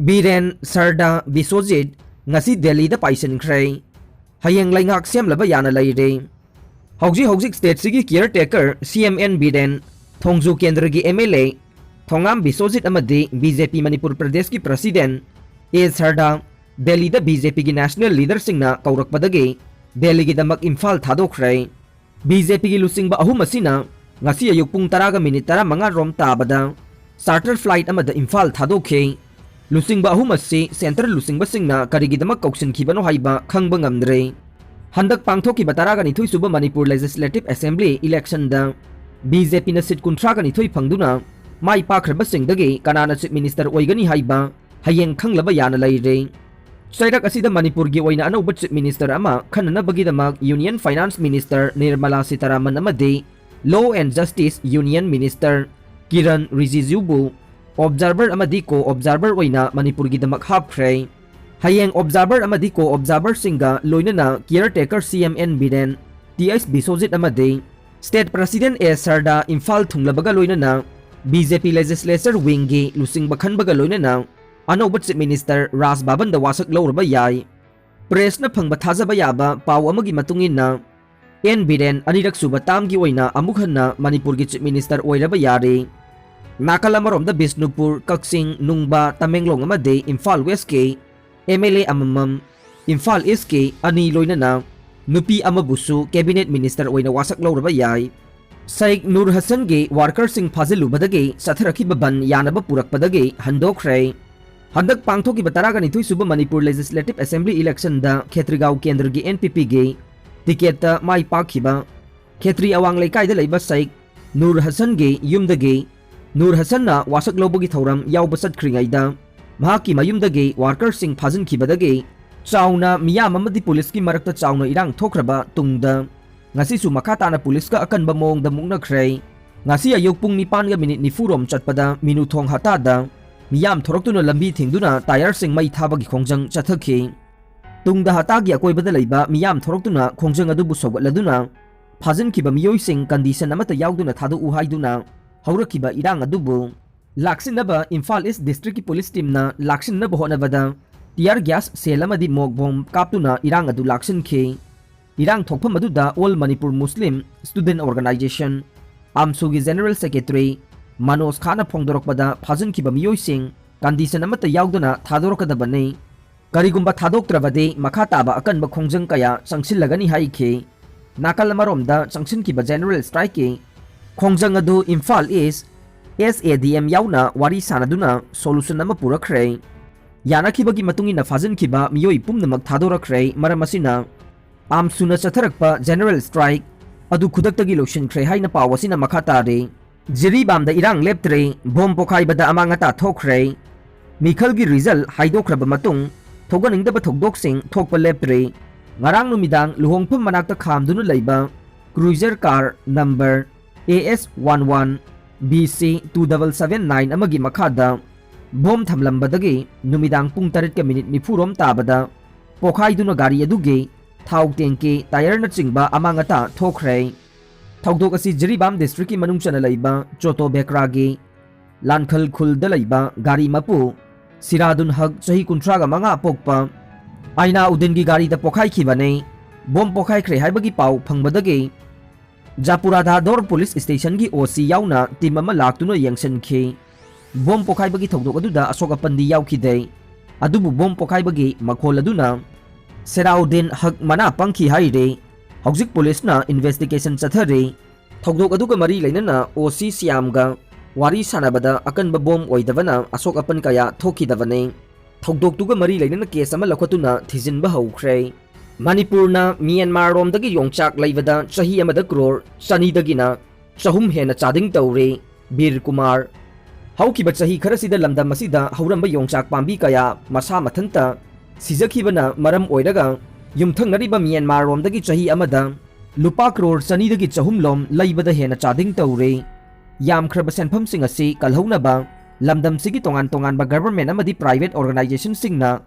Biren, Sarda, Bishwajit, Ngasi Delhi da Paisinkhre. Hayeng Leingak Semlaba Yana Leiri. Hauji State Sigi Caretaker, CMN Biren, Thongju Kendra gi MLA, Thongam Bishwajit Amadi, BJP Manipur Pradesh ki President, Sarda, Delhi da BJP ki National Leader Singna Kaurak Padagi, Delhi ki Damak Imphal Thadokre. BJP ki Lusing ba ahum asina, Ngasi ayuk pung taraga minit tara mga rom tabada, charter flight amada Imphal Thadokhe. Lusing ba ahum asi Central Lusing ba singna karigidamak kauksin kibano haiba khangba ngamdre. Handak pangthoki bataraga nithui suba Manipur Legislative Assembly election da BJP na sit kuntraga nithui phangduna mai pakhra ba singdagi kanana chief minister oigani haiba Hayeng khanglaba yana leire. Sairak asida Manipur gi oina anoba chief minister ama khanna bagidamak Union Finance Minister Nirmala Sitharaman amadi Law and Justice Union Minister Kiran Rijijubu Observer amadi ko observer oina Manipur gi damak hapkhre. Hayeng observer amadi ko observer singa loina na caretaker CMN Biren TS Bishwajit amadi State President Sarda Imphal thunglabaga loina na BJP Legislature Wing gi lusing bakhan baga loina na anoba chief minister Ras Baban da wasak lorba yai. Press na phangba thajaba yaba paw amagi matungin na N Biren anirak suba tam gi oina amukhan na Manipur gi chief minister oiraba yari. Nakalamaromda Bisnupur, Kaksing, Nungba, Tamenglong amadi Imphal West ke MLA amamam Imphal East ke ani loina na nupi amabusu cabinet minister oina wasak loraba yai. Saik Nur Hassan ge worker sing phazilu badage satharaki baban yanaba purak padage handokre. Handak pangthoki bataraga nithui suba Manipur Legislative Assembly election da Khetrigao Kendra ge NPP ge ticket ta mai pakhiba Khetri awang leikai da leiba Saik Nur Hassan ge yumdage Nur Hassan na wasak lobogi thauram yauba satkringaida mahaki mayumdage worker sing phazin khibadage chauna miyam amadi police ki marakta chauna irang thokraba tungda ngasi su makata na police ka akan ba mong da mungna khrei ngasi ayok pung 9 ga minute ni furom chatpada minu thong hatada miyam thoroktuna lambi thingduna tire sing mai thabagi khongjang chathakhi tungda hatagi akoibada leiba miyam thoroktuna khongjang adu bu sogatladuna phazin khiba miyoi sing condition amata yauduna thadu u haiduna Haurakiba irang adubu Laksinaba Imphal East District Police Team na Laksinaba honabada tear gas selamadi mog bomb kaptuna irang adu laksin ke irang thokpham aduda All Manipur Muslim Student Organization Amsugi General Secretary Manoj Khana phongdorokpada phajin kiba miyoi sing condition amata yauduna thadorokadabane karigumba thadoktrabade makhataba akanba khongjang kaya changsilagani haike nakalamaromda changsin kiba general strike ke Khongjang adu Imphal East SADM yauna wari sanaduna solution nama purakre. Yana kibagi matungin na fazin kiba miyoi pumnamak thadorakre maramasina amsuna chatharakpa general strike adu khudaktagi loshinkre haina pawasina makhatare. Jiribam da irang leptre bom pokhai bada amangata thokre. Mikhalgi result haidokraba matung thoganingdaba thokdoksing thokpa leptre. Ngarang numidang luhongpham manakta khamduna leiba cruiser car number AS11 BC 2779 amagi makhada bom thamlambadagi numidang pung 8 ka minute ni furom tabada pokhaiduna gari aduge thau tengke tire na chingba amangata thokre thawdok asi Jiribam district ki manung chana leiba choto bekragi lankhal khul da leiba gari mapu siradun hag chahi kuntraga manga pokpa aina udengi gari da pokhai khibane bom pokhai khre haibagi pau phangbadagi Japurada Dor Police Station gi OC yauna team ama laktuna yangsan khe bom pokhai bagi thokdok aduda asoka pandi yaukide adubu bom pokhai bagi makhol aduna Seraudin hak mana pangki haire hojik police na investigation chathare thokdok aduga mari leinana OC siamga wari sanabada akan ba bom oidabana asoka pan kaya thokidabane thokdok tuga mari leinana case ama lakhotuna thijin ba haukhre Manipur na Myanmar rom dagi yongchak laibada chahi amada crore sani dagina chahum hena chading tawre Bir Kumar haukiba chahi kharasida lamdam masida hauramba yongchak pambi kaya masa mathanta sijakhibana maram oiraga yumthangnariba Myanmar rom dagi chahi amada lupa crore sani dagi chahum lom laibada hena chading tawre yamkhraba senpham sing asi kalhaunaba lamdam sigi tongan ba government amadi private organization singna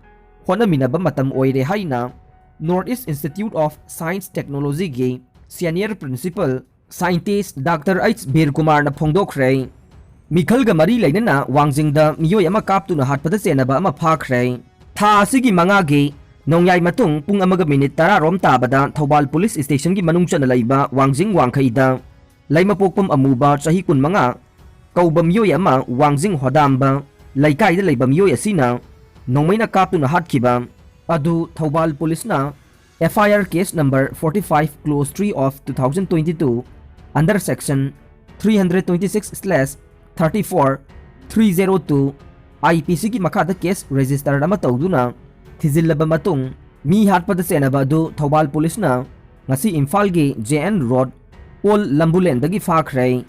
honaminaba matam oire haina Northeast Institute of Science Technology ge Senior Principal Scientist Dr. H. Bir Kumar na phongdokre Mikhalga mari lainana wangjingda miyoi ama kaptuna hatpada chenaba ama phakhrei. Tha asigi mangagi nongyai matung pung amaga minute 10 rom tabada Thobal Police Station gi manung chana laiba wangjing wangkhaida laimapokpam amuba chahi kun manga kauba miyoi ama wangjing hodamba laikai da laiba miyoi asina nongmaina kaptuna hatkiba adu Thobal Police na FIR case number 45 close 3 of 2022 under section 326/34 302 IPC ki makada case register ama tawduna thizillaba matung mi hatpada senaba adu Thobal Police na ngasi Imphal gi JN Road Ol Lambulen dagi fakhrei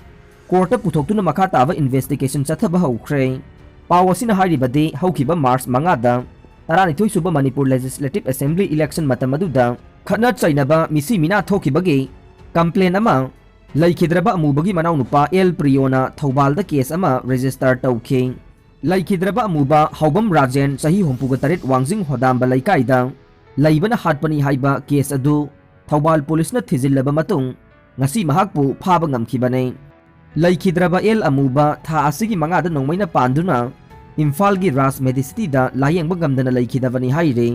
court puthokuna makha taba investigation chathaba haukhre pawasina haribadi haukiba March mangada Taranithoi suba Manipur Legislative Assembly election matamaduda khana chainaba misi mina thokibagi complaint ama laikhidraba amubagi manau nupa El Priona Thobal da case ama register tawkhe laikhidraba amuba Haubam Rajen sahi hompuga taret wangjing hodamba laikaida laibana hatpani haiba case adu Thobal Police na thizillaba matung ngasi mahakpu phaba ngamkhibane laikhidraba El amuba tha asigi mangada nongmaina panduna Imphal gi Ras Medicity da layeng bagamdana laikhidavani haire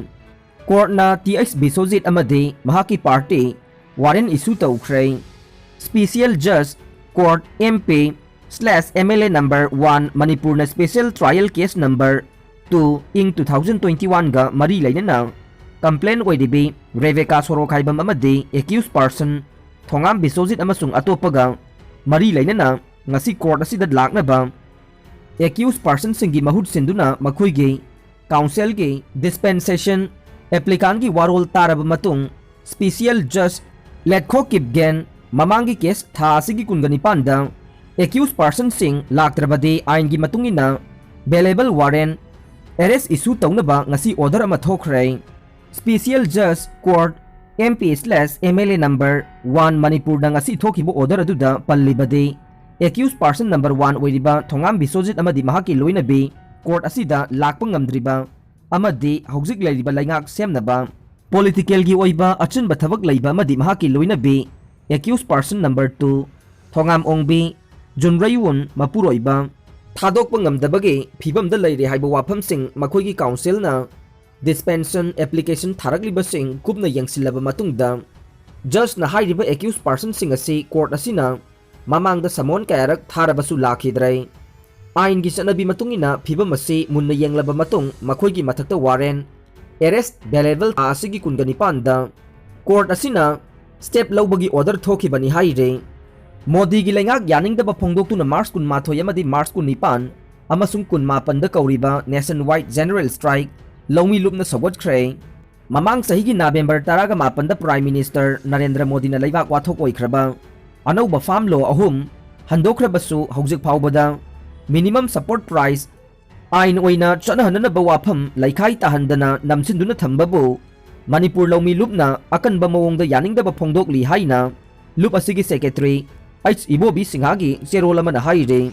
court na TX Bishwajit amade mahaki party warrant issue tawkhre Special Judge Court MP/MLA number 1 Manipur na Special Trial Case number 2 ing 2021 ga mari lainana complaint oidibi Rebecca Sorokhaibam amade accused person Thongam Bishwajit amasung atopaga mari lainana ngasi court asida laknaba accused person singi mahut sinduna makhuigi counsel gi dispensation applicant gi warol tarab matung Special Judge Letko Kipgen mamangi case tha asigi kungani panda accused person sing laktrabade ain gi matungina available warrant arrest issue tawnaba ngasi order ama thokhrei Special Judge Court MP/MLA number 1 Manipur da ngasi thokibo order aduda pallibade accused person number 1 oiriba Thongam Bishwajit amadi mahaki loinabi court asida lakpa ngamdriba amadi hojik leiriba Leingak semnaba political gi oiba achunba thabak leiba amadi mahaki loinabi accused person number 2 Thongam Ongbi Junrayun Mapuroiba thadokpa ngamdabagi phibamda leire haiba wafamsing makhoigi council na dispensation application tharagliba sing kupna yangsilaba matungda judge na hairiba accused person sing asi court asina mamangda samon kayarak tharabasu lakhidrai ain gi chanabi matungina phibam asi munna yenglaba matung makhoigi mathakta warrant arrest available asigi kungani panda court asina step laubagi order thokibani haire Modi gi Leingak yaningdaba phongdoktuna March 12 amadi March 19 amasung 18 da kauriba nationwide general strike lawmi lupna sawatkhre mamang sahi gi November 10 da Prime Minister Narendra Modi na leibak wathok oikraba anauba farm law ahum handokrabasu hojik phawbada minimum support price ain oina chanahanana wafam laikhai tahandana namsinduna thambabu Manipur lawmi lupna akanba mawongda yaningdaba phongdokli haina lup asigi secretary H Ibobi Singhagi Cherola mana haire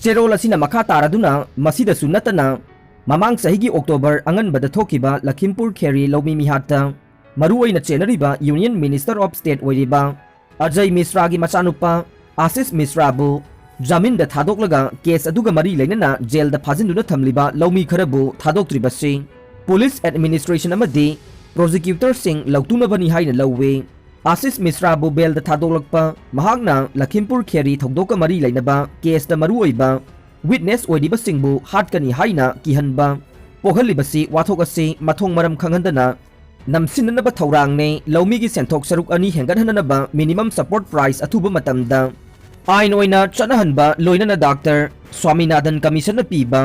Cherola sina makha taraduna masida sunatana mamang sahigi October anganbada thokiba Lakhimpur Kheri lawmi mihatta maruoina chenariba Union Minister of State oiriba Ajay Misra gi machanupa Asis Misra bu jamin da thadoklaga case aduga mari leinana jail da phajinduna thamliba lawmi kharabu thadoktribasi police administration amadi prosecutor sing lautuna bani haina lawwe Asis Misra bu bel da thadolakpa mahakna Lakhimpur Kheri thogdoka mari leinaba case da maruoiba witness oidiba singbu hatkani haina kihanba pohalibasi wathok asi mathong maram khanghandana namsinanaba thaurangne lawmi gi senthok saruk ani hengathananaba minimum support price athuba matamda ain oina chanahanba loinana Dr. Swaminathan Commission na piba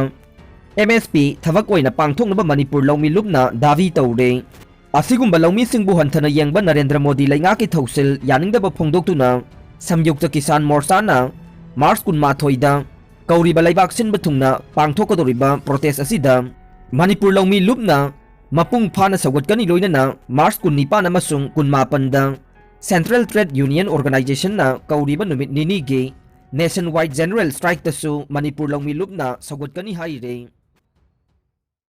MSP thavak oina pangthoknaba Manipur lawmi lupna davi tawre asigumba lawmi singbu hanthana yengba Narendra Modi Leingak ki thausil yaningdaba phongdoktuna Samyukta Kisan Morcha na March 18 da kauriba laibak sinba thungna pangthokadoriba protest asida Manipur lawmi lupna mapung phana sawatkani loinana March 19 amasung 18 da Central Trade Union Organization na kauriba numit nini gi nationwide general strike tasu Manipur lawmi lupna sawatkani haire